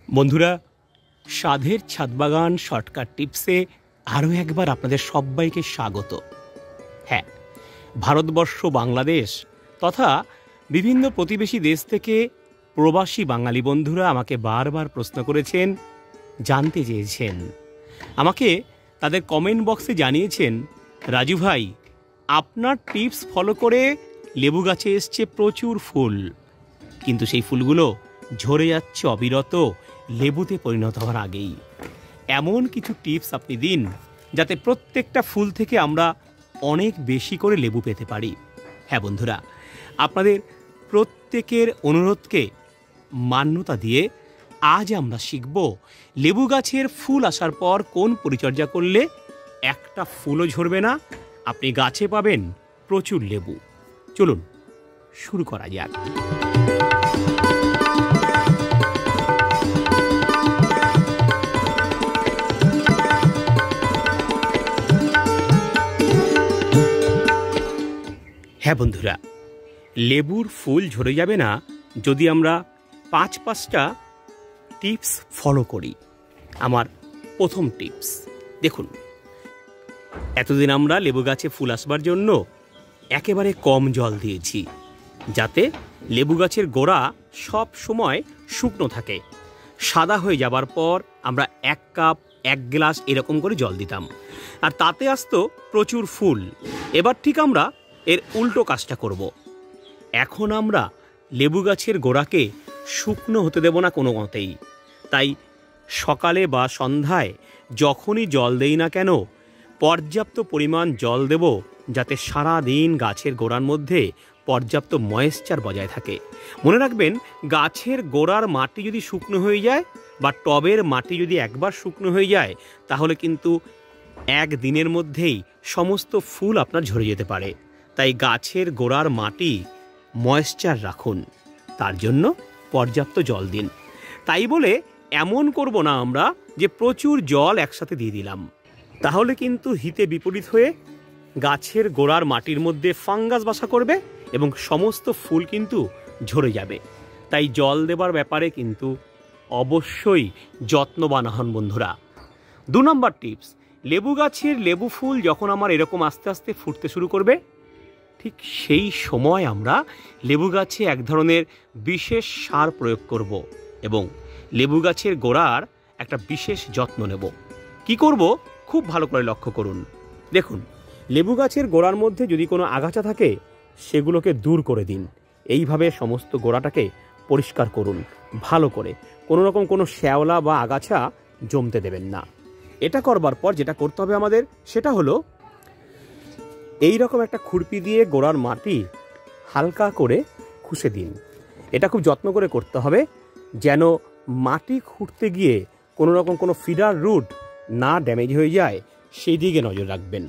বন্ধুরা, সাধের ছাদবাগান শর্টকাট টিপসে আরও একবার আপনাদের সবাইকে স্বাগত। হ্যাঁ, ভারতবর্ষ, বাংলাদেশ তথা বিভিন্ন প্রতিবেশী দেশ থেকে প্রবাসী বাঙালি বন্ধুরা আমাকে বারবার প্রশ্ন করেছেন, জানতে চেয়েছেন। আমাকে তাদের কমেন্ট বক্সে জানিয়েছেন, রাজু ভাই, আপনার টিপস ফলো করে লেবু গাছে এসছে প্রচুর ফুল, কিন্তু সেই ফুলগুলো ঝরে যাচ্ছে অবিরত লেবুতে পরিণত হওয়ার আগেই। এমন কিছু টিপস আপনি দিন যাতে প্রত্যেকটা ফুল থেকে আমরা অনেক বেশি করে লেবু পেতে পারি। হ্যাঁ বন্ধুরা, আপনাদের প্রত্যেকের অনুরোধকে মান্যতা দিয়ে আজ আমরা শিখব লেবু গাছের ফুল আসার পর কোন পরিচর্যা করলে একটা ফুলও ঝরবে না, আপনি গাছে পাবেন প্রচুর লেবু। চলুন শুরু করা যাক। হ্যাঁ বন্ধুরা, লেবুর ফুল ঝরে যাবে না যদি আমরা পাঁচটা টিপস ফলো করি। আমার প্রথম টিপস দেখুন, এতদিন আমরা লেবু গাছে ফুল আসবার জন্য একেবারে কম জল দিয়েছি, যাতে লেবু গাছের গোড়া সব সময় শুকনো থাকে। সাদা হয়ে যাবার পর আমরা 1 কাপ 1 গ্লাস এরকম করে জল দিতাম, আর তাতে আসতো প্রচুর ফুল। এবার ঠিক আমরা এর উল্টো কাজটা করব। এখন আমরা লেবু গাছের গোড়াকে শুকনো হতে দেব না কোনো মতেই। তাই সকালে বা সন্ধ্যায় যখনই জল দেই না কেন, পর্যাপ্ত পরিমাণ জল দেব, যাতে সারা দিন গাছের গোড়ার মধ্যে পর্যাপ্ত ময়েশ্চার বজায় থাকে। মনে রাখবেন, গাছের গোড়ার মাটি যদি শুকনো হয়ে যায় বা টবের মাটি যদি একবার শুকনো হয়ে যায়, তাহলে কিন্তু একদিনের মধ্যেই সমস্ত ফুল আপনার ঝরে যেতে পারে। তাই গাছের গোড়ার মাটি ময়েশ্চার রাখুন, তার জন্য পর্যাপ্ত জল দিন। তাই বলে এমন করব না আমরা যে প্রচুর জল একসাথে দিয়ে দিলাম, তাহলে কিন্তু হিতে বিপরীত হয়ে গাছের গোড়ার মাটির মধ্যে ফাঙ্গাস বাসা করবে এবং সমস্ত ফুল কিন্তু ঝরে যাবে। তাই জল দেবার ব্যাপারে কিন্তু অবশ্যই যত্নবান হন বন্ধুরা। 2 নম্বর টিপস, লেবু গাছের লেবু ফুল যখন আমার এরকম আস্তে আস্তে ফুটতে শুরু করবে, ঠিক সেই সময় আমরা লেবু গাছে এক ধরনের বিশেষ সার প্রয়োগ করব এবং লেবু গাছের গোড়ার একটা বিশেষ যত্ন নেব। কি করব খুব ভালো করে লক্ষ্য করুন। দেখুন, লেবু গাছের গোড়ার মধ্যে যদি কোনো আগাছা থাকে, সেগুলোকে দূর করে দিন। এইভাবে সমস্ত গোড়াটাকে পরিষ্কার করুন ভালো করে। কোনো রকম কোনো শ্যাওলা বা আগাছা জমতে দেবেন না। এটা করবার পর যেটা করতে হবে আমাদের, সেটা হলো এই রকম একটা খুরপি দিয়ে গোড়ার মাটি হালকা করে খুঁড়ে দিন। এটা খুব যত্ন করে করতে হবে, যেন মাটি খুঁড়তে গিয়ে কোনো রকম কোনো ফিডার রুট না ড্যামেজ হয়ে যায়, সেই দিকে নজর রাখবেন।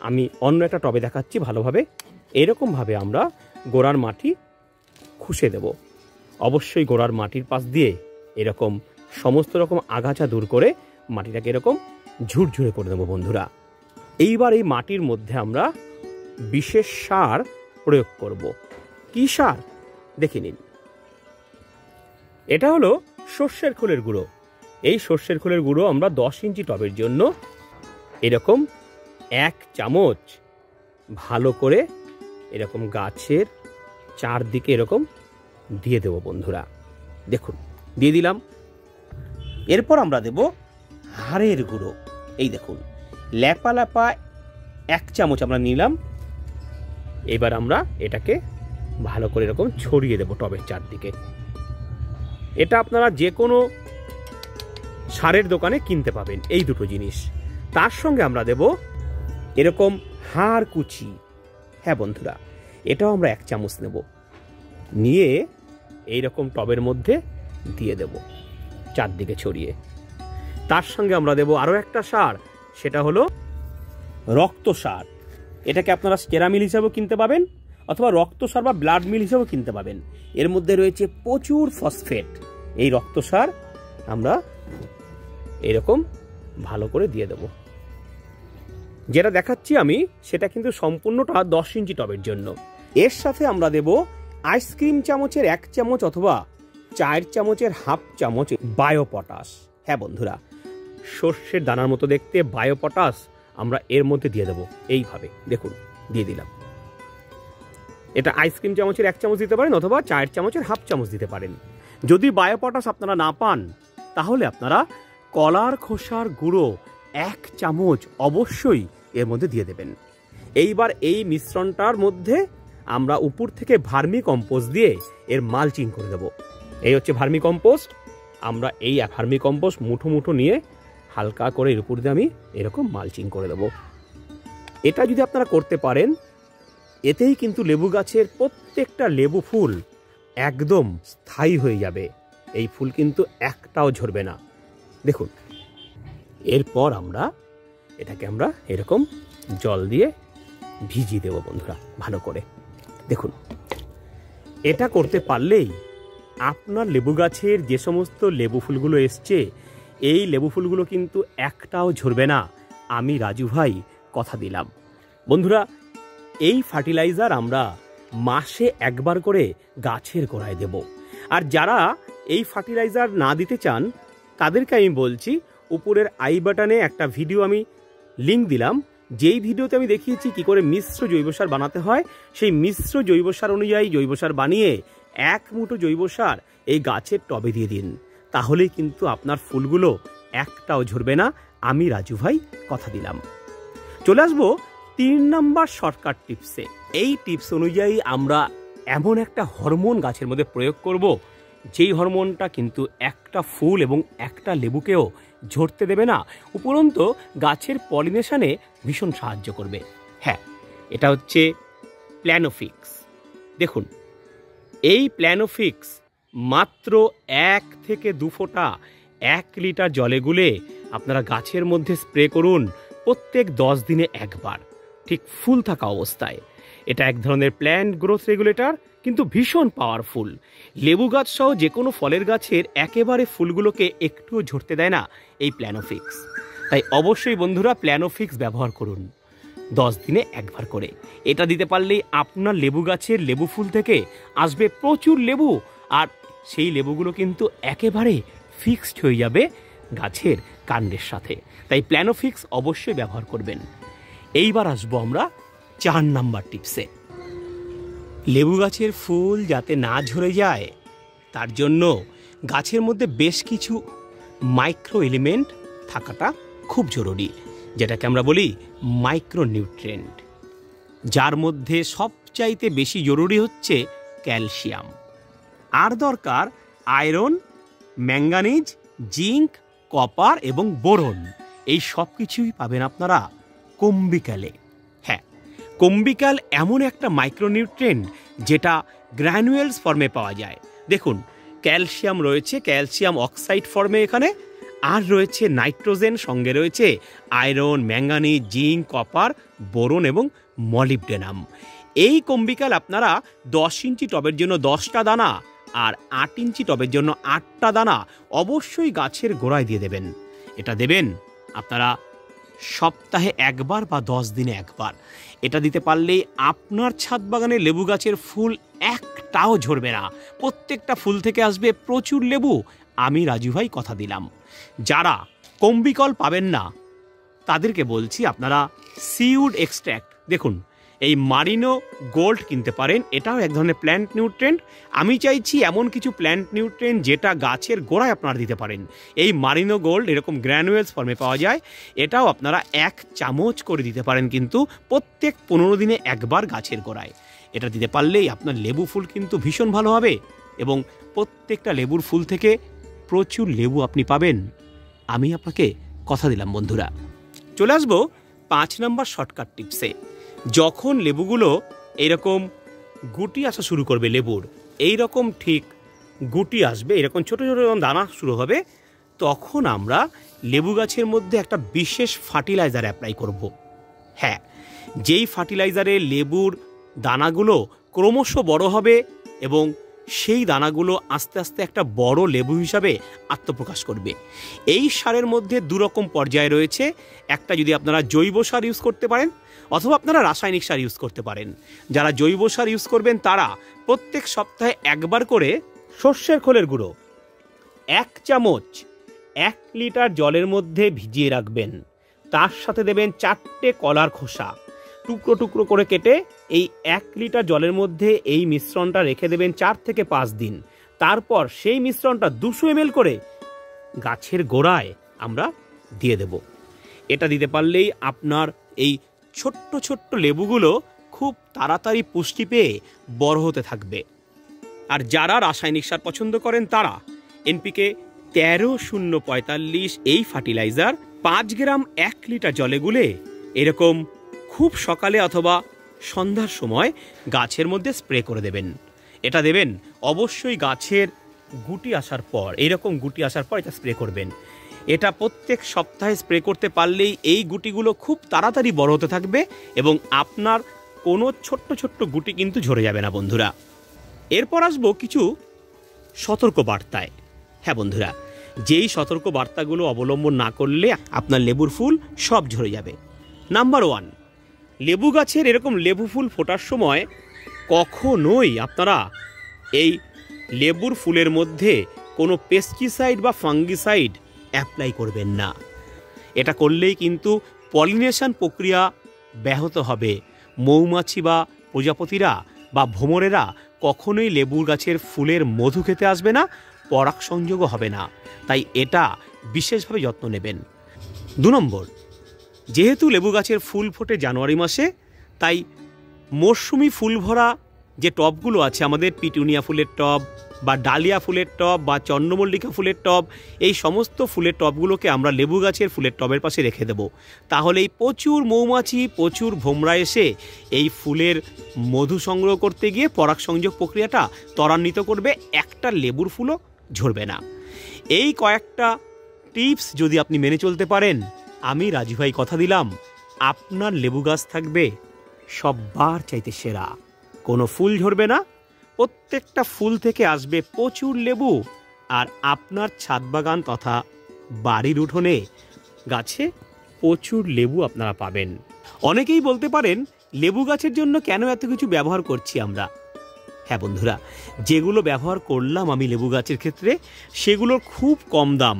আমি অন্য একটা টবে দেখাচ্ছি ভালোভাবে। এরকমভাবে আমরা গোড়ার মাটি খুঁড়ে দেব। অবশ্যই গোড়ার মাটির পাশ দিয়ে এরকম সমস্ত রকম আগাছা দূর করে মাটিটাকে এরকম ঝুরঝুরে করে দেবো বন্ধুরা। এইবার এই মাটির মধ্যে আমরা বিশেষ সার প্রয়োগ করব। কি সার দেখে নিন। এটা হলো সর্ষের খোলের গুঁড়ো। এই সর্ষের খোলের গুঁড়ো আমরা 10 ইঞ্চি টবের জন্য এরকম 1 চামচ ভালো করে এরকম গাছের চারদিকে এরকম দিয়ে দেব বন্ধুরা। দেখুন, দিয়ে দিলাম। এরপর আমরা দেব হাড়ের গুঁড়ো। এই দেখুন, ল্যাপা ল্যাপা 1 চামচ আমরা নিলাম। এবার আমরা এটাকে ভালো করে এরকম ছড়িয়ে দেব টবের চারদিকে। এটা আপনারা যে কোনো সারের দোকানে কিনতে পাবেন, এই দুটো জিনিস। তার সঙ্গে আমরা দেব এরকম হাড় কুচি। হ্যাঁ বন্ধুরা, এটাও আমরা 1 চামচ নেব, নিয়ে এইরকম টবের মধ্যে দিয়ে দেব চারদিকে ছড়িয়ে। তার সঙ্গে আমরা দেব আরও একটা সার, সেটা হলো রক্ত সার। এটাকে আপনারা স্টেরামিল হিসাবেও কিনতে পাবেন, অথবা রক্ত সার বা ব্লাড মিল হিসাবেও কিনতে পাবেন। এর মধ্যে রয়েছে প্রচুর ফসফেট। এই রক্ত সার আমরা এরকম ভালো করে দিয়ে দেব। যেটা দেখাচ্ছি আমি, সেটা কিন্তু সম্পূর্ণটা 10 ইঞ্চি টবের জন্য। এর সাথে আমরা দেব আইসক্রিম চামচের 1 চামচ অথবা 4 চামচের হাফ চামচ বায়ো পটাশ। হ্যাঁ বন্ধুরা, সর্ষের দানার মতো দেখতে বায়ো পটাশ আমরা এর মধ্যে দিয়ে দেবো। এইভাবে দেখুন দিয়ে দিলাম। এটা আইসক্রিম চামচের 1 চামচ দিতে পারেন অথবা 4 চামচের হাফ চামচ দিতে পারেন। যদি বায়ো পটাশ আপনারা না পান তাহলে আপনারা কলার খোসার গুঁড়ো 1 চামচ অবশ্যই এর মধ্যে দিয়ে দেবেন। এইবার এই মিশ্রণটার মধ্যে আমরা উপর থেকে ভার্মি কম্পোস্ট দিয়ে এর মালচিং করে দেব। এই হচ্ছে ভার্মি কম্পোস্ট। আমরা এই ভার্মি কম্পোস্ট মুঠো মুঠো নিয়ে হালকা করে এর উপর দিয়ে আমি এরকম মালচিং করে দেব। এটা যদি আপনারা করতে পারেন এতেই কিন্তু লেবু গাছের প্রত্যেকটা লেবু ফুল একদম স্থায়ী হয়ে যাবে। এই ফুল কিন্তু একটাও ঝরবে না। দেখুন এরপর এটাকে আমরা এরকম জল দিয়ে ভিজিয়ে দেব বন্ধুরা ভালো করে। দেখুন এটা করতে পারলেই আপনার লেবু গাছের যে সমস্ত লেবু ফুলগুলো এসছে এই লেবু ফুলগুলো কিন্তু একটাও ঝরবে না, আমি রাজু ভাই কথা দিলাম। বন্ধুরা এই ফার্টিলাইজার আমরা মাসে একবার করে গাছের গোড়ায় দেব। আর যারা এই ফার্টিলাইজার না দিতে চান তাদেরকে আমি বলছি, উপরের আই বাটনে একটা ভিডিও আমি লিঙ্ক দিলাম, যেই ভিডিওতে আমি দেখিয়েছি কি করে মিশ্র জৈব সার বানাতে হয়। সেই মিশ্র জৈব সার অনুযায়ী জৈব সার বানিয়ে 1 মুঠো জৈব সার এই গাছের টবে দিয়ে দিন, তাহলেই কিন্তু আপনার ফুলগুলো একটাও ঝরবে না, আমি রাজু ভাই কথা দিলাম। চলে আসবো 3 নাম্বার শর্টকাট টিপসে। এই টিপস অনুযায়ী আমরা এমন একটা হরমোন গাছের মধ্যে প্রয়োগ করব যেই হরমোনটা কিন্তু একটা ফুল এবং একটা লেবুকেও ঝরতে দেবে না, উপরন্তু গাছের পলিনেশনে ভীষণ সাহায্য করবে। হ্যাঁ, এটা হচ্ছে প্ল্যানোফিক্স। দেখুন এই প্ল্যানোফিক্স মাত্র 1 থেকে 2 ফোঁটা 1 লিটার জলে গুলে আপনারা গাছের মধ্যে স্প্রে করুন প্রত্যেক 10 দিনে একবার, ঠিক ফুল থাকা অবস্থায়। এটা এক ধরনের প্ল্যান্ট গ্রোথ রেগুলেটর, কিন্তু ভীষণ পাওয়ারফুল। লেবু গাছ সহ যে কোনো ফলের গাছের একেবারে ফুলগুলোকে একটুও ঝরতে দেয় না এই প্ল্যানোফিক্স। তাই অবশ্যই বন্ধুরা প্ল্যানোফিক্স ব্যবহার করুন 10 দিনে একবার করে। এটা দিতে পারলেই আপনার লেবু গাছের লেবু ফুল থেকে আসবে প্রচুর লেবু, আর সেই লেবুগুলো কিন্তু একেবারে ফিক্সড হয়ে যাবে গাছের কাণ্ডের সাথে। তাই প্ল্যানোফিক্স অবশ্যই ব্যবহার করবেন। এইবার আসবো আমরা 4 নাম্বার টিপসে। লেবু গাছের ফুল যাতে না ঝরে যায় তার জন্য গাছের মধ্যে বেশ কিছু মাইক্রো এলিমেন্ট থাকাটা খুব জরুরি, যেটাকে আমরা বলি মাইক্রো নিউট্রিয়েন্ট, যার মধ্যে সবচাইতে বেশি জরুরি হচ্ছে ক্যালসিয়াম। আর দরকার আয়রন, ম্যাঙ্গানিজ, জিঙ্ক, কপার এবং বোরন। এই সব কিছুই পাবেন আপনারা কম্বিকালে। হ্যাঁ, কম্বিকাল এমন একটা মাইক্রোনিউট্রিয়েন্ট যেটা গ্র্যানুয়েলস ফর্মে পাওয়া যায়। দেখুন ক্যালসিয়াম রয়েছে ক্যালসিয়াম অক্সাইড ফর্মে এখানে, আর রয়েছে নাইট্রোজেন, সঙ্গে রয়েছে iron, manganese, zinc, copper, boron এবং মলিবডেনাম। এই কম্বিকাল আপনারা 10 ইঞ্চি টবের জন্য 10টা দানা আর 8 ইঞ্চি টবের জন্য 8টা দানা অবশ্যই গাছের গোড়ায় দিয়ে দেবেন। এটা দেবেন আপনারা সপ্তাহে একবার বা 10 দিনে একবার। এটা দিতে পারলেই আপনার ছাদ বাগানে লেবু গাছের ফুল একটাও ঝরবে না, প্রত্যেকটা ফুল থেকে আসবে প্রচুর লেবু, আমি রাজু ভাই কথা দিলাম। যারা কম্বিকল পাবেন না তাদেরকে বলছি আপনারা সিউড এক্সট্র্যাক্ট, দেখুন এই মারিনো গোল্ড কিনতে পারেন, এটাও এক ধরনের প্ল্যান্ট নিউট্রিয়েন্ট। আমি চাইছি এমন কিছু প্ল্যান্ট নিউট্রিয়েন্ট যেটা গাছের গোড়ায় আপনারা দিতে পারেন। এই মারিনো গোল্ড এরকম গ্র্যানুয়েলস ফর্মে পাওয়া যায়, এটাও আপনারা 1 চামচ করে দিতে পারেন, কিন্তু প্রত্যেক 15 দিনে একবার গাছের গোড়ায়। এটা দিতে পারলেই আপনার লেবু ফুল কিন্তু ভীষণ ভালো হবে এবং প্রত্যেকটা লেবুর ফুল থেকে প্রচুর লেবু আপনি পাবেন, আমি আপনাকে কথা দিলাম বন্ধুরা। চলে আসবো 5 নাম্বার শর্টকাট টিপসে। যখন লেবুগুলো এরকম গুটি আসা শুরু করবে, লেবুর এইরকম ঠিক গুটি আসবে, এরকম ছোটো ছোটো দানা শুরু হবে, তখন আমরা লেবু গাছের মধ্যে একটা বিশেষ ফার্টিলাইজার অ্যাপ্লাই করব। হ্যাঁ, যেই ফার্টিলাইজারে লেবুর দানাগুলো ক্রমশ বড় হবে এবং সেই দানাগুলো আস্তে আস্তে একটা বড় লেবু হিসাবে আত্মপ্রকাশ করবে। এই সারের মধ্যে 2 রকম পর্যায় রয়েছে। একটা যদি আপনারা জৈব সার ইউজ করতে পারেন অথবা আপনারা রাসায়নিক সার ইউজ করতে পারেন। যারা জৈব সার ইউজ করবেন তারা প্রত্যেক সপ্তাহে একবার করে সর্ষের খোলের গুঁড়ো 1 চামচ 1 লিটার জলের মধ্যে ভিজিয়ে রাখবেন। তার সাথে দেবেন 4টে কলার খোসা টুকরো টুকরো করে কেটে। এই 1 লিটার জলের মধ্যে এই মিশ্রণটা রেখে দেবেন 4 থেকে 5 দিন। তারপর সেই মিশ্রণটা 200 ml করে গাছের গোড়ায় আমরা দিয়ে দেব। এটা দিতে পারলেই আপনার এই ছোট্ট ছোট্ট লেবুগুলো খুব তাড়াতাড়ি পুষ্টি পেয়ে বড় হতে থাকবে। আর যারা রাসায়নিক সার পছন্দ করেন তারা এনপিকে 13-0-45 এই ফার্টিলাইজার 5 গ্রাম 1 লিটার জলে গুলে এরকম খুব সকালে অথবা সন্ধ্যার সময় গাছের মধ্যে স্প্রে করে দেবেন। এটা দেবেন অবশ্যই গাছের গুটি আসার পর, এইরকম গুটি আসার পর এটা স্প্রে করবেন। এটা প্রত্যেক সপ্তাহে স্প্রে করতে পারলেই এই গুটিগুলো খুব তাড়াতাড়ি বড় হতে থাকবে এবং আপনার কোনো ছোট্ট ছোট্ট গুটি কিন্তু ঝরে যাবে না বন্ধুরা। এরপর আসবো কিছু সতর্ক বার্তায়। হ্যাঁ বন্ধুরা, যেই সতর্ক বার্তাগুলো অবলম্বন না করলে আপনার লেবুর ফুল সব ঝরে যাবে। নাম্বার 1, লেবু গাছের এরকম লেবু ফুল ফোটার সময় কখনোই আপনারা এই লেবুর ফুলের মধ্যে কোনো পেস্টিসাইড বা ফাঙ্গিসাইড অ্যাপ্লাই করবেন না। এটা করলেই কিন্তু পলিনেশন প্রক্রিয়া ব্যাহত হবে। মৌমাছি বা প্রজাপতিরা বা ভ্রমরেরা কখনোই লেবুর গাছের ফুলের মধু খেতে আসবে না, পরাগ সংযোগও হবে না। তাই এটা বিশেষভাবে যত্ন নেবেন। 2 নম্বর, যেহেতু লেবু গাছের ফুল ফোটে জানুয়ারি মাসে, তাই মরশুমি ফুল ভরা যে টবগুলো আছে, আমাদের পিটুনিয়া ফুলের টব বা ডালিয়া ফুলের টব বা চন্দ্রমল্লিকা ফুলের টব, এই সমস্ত ফুলের টবগুলোকে আমরা লেবু গাছের ফুলের টবের পাশে রেখে দেব। তাহলেই প্রচুর মৌমাছি, প্রচুর ভোমরা এসে এই ফুলের মধু সংগ্রহ করতে গিয়ে পরাগ সংযোগ প্রক্রিয়াটা ত্বরান্বিত করবে, একটা লেবুর ফুলও ঝরবে না। এই কয়েকটা টিপস যদি আপনি মেনে চলতে পারেন, আমি রাজু ভাই কথা দিলাম আপনার লেবু গাছ থাকবে সববার চাইতে সেরা। কোনো ফুল ঝরবে না, প্রত্যেকটা ফুল থেকে আসবে প্রচুর লেবু, আর আপনার ছাদ বাগান তথা বাড়ির উঠোনে গাছে প্রচুর লেবু আপনারা পাবেন। অনেকেই বলতে পারেন লেবু গাছের জন্য কেন এত কিছু ব্যবহার করছি আমরা। হ্যাঁ বন্ধুরা, যেগুলো ব্যবহার করলাম আমি লেবু গাছের ক্ষেত্রে, সেগুলোর খুব কম দাম।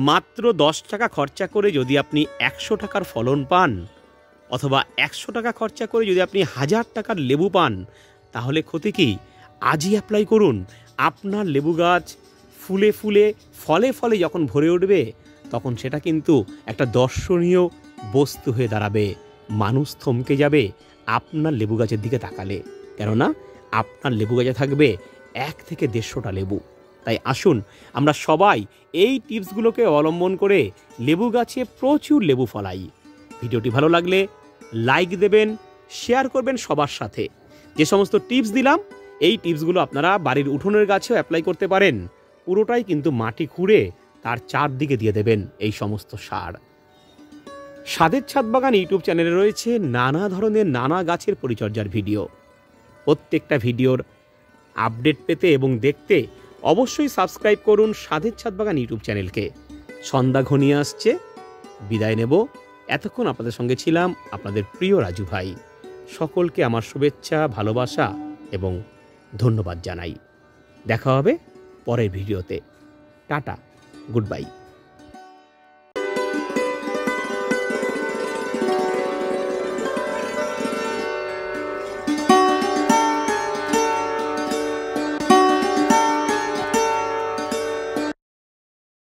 মাত্র 10 টাকা খরচা করে যদি আপনি 100 টাকার ফলন পান, অথবা 100 টাকা খরচা করে যদি আপনি 1000 টাকার লেবু পান, তাহলে ক্ষতি কি? আজই অ্যাপ্লাই করুন। আপনার লেবু গাছ ফুলে ফুলে ফলে ফলে যখন ভরে উঠবে, তখন সেটা কিন্তু একটা দর্শনীয় বস্তু হয়ে দাঁড়াবে। মানুষ থমকে যাবে আপনার লেবু গাছের দিকে তাকালে, কেননা আপনার লেবু গাছে থাকবে 1 থেকে 150টা লেবু। তাই আসুন আমরা সবাই এই টিপসগুলোকে অবলম্বন করে লেবু গাছে প্রচুর লেবু ফলাই। ভিডিওটি ভালো লাগলে লাইক দেবেন, শেয়ার করবেন সবার সাথে। যে সমস্ত টিপস দিলাম, এই টিপসগুলো আপনারা বাড়ির উঠোনের গাছেও অ্যাপ্লাই করতে পারেন। পুরোটাই কিন্তু মাটি খুঁড়ে তার চারদিকে দিয়ে দেবেন এই সমস্ত সার। স্বাদের ছাদ বাগান ইউটিউব চ্যানেলে রয়েছে নানা ধরনের নানা গাছের পরিচর্যার ভিডিও। প্রত্যেকটা ভিডিওর আপডেট পেতে এবং দেখতে অবশ্যই সাবস্ক্রাইব করুন স্বাদের ছাদ বাগান ইউটিউব চ্যানেলকে। সন্ধ্যা ঘনিয়ে আসছে, বিদায় নেব। এতক্ষণ আপনাদের সঙ্গে ছিলাম আপনাদের প্রিয় রাজু ভাই। সকলকে আমার শুভেচ্ছা, ভালোবাসা এবং ধন্যবাদ জানাই। দেখা হবে পরের ভিডিওতে। Tata, good bye.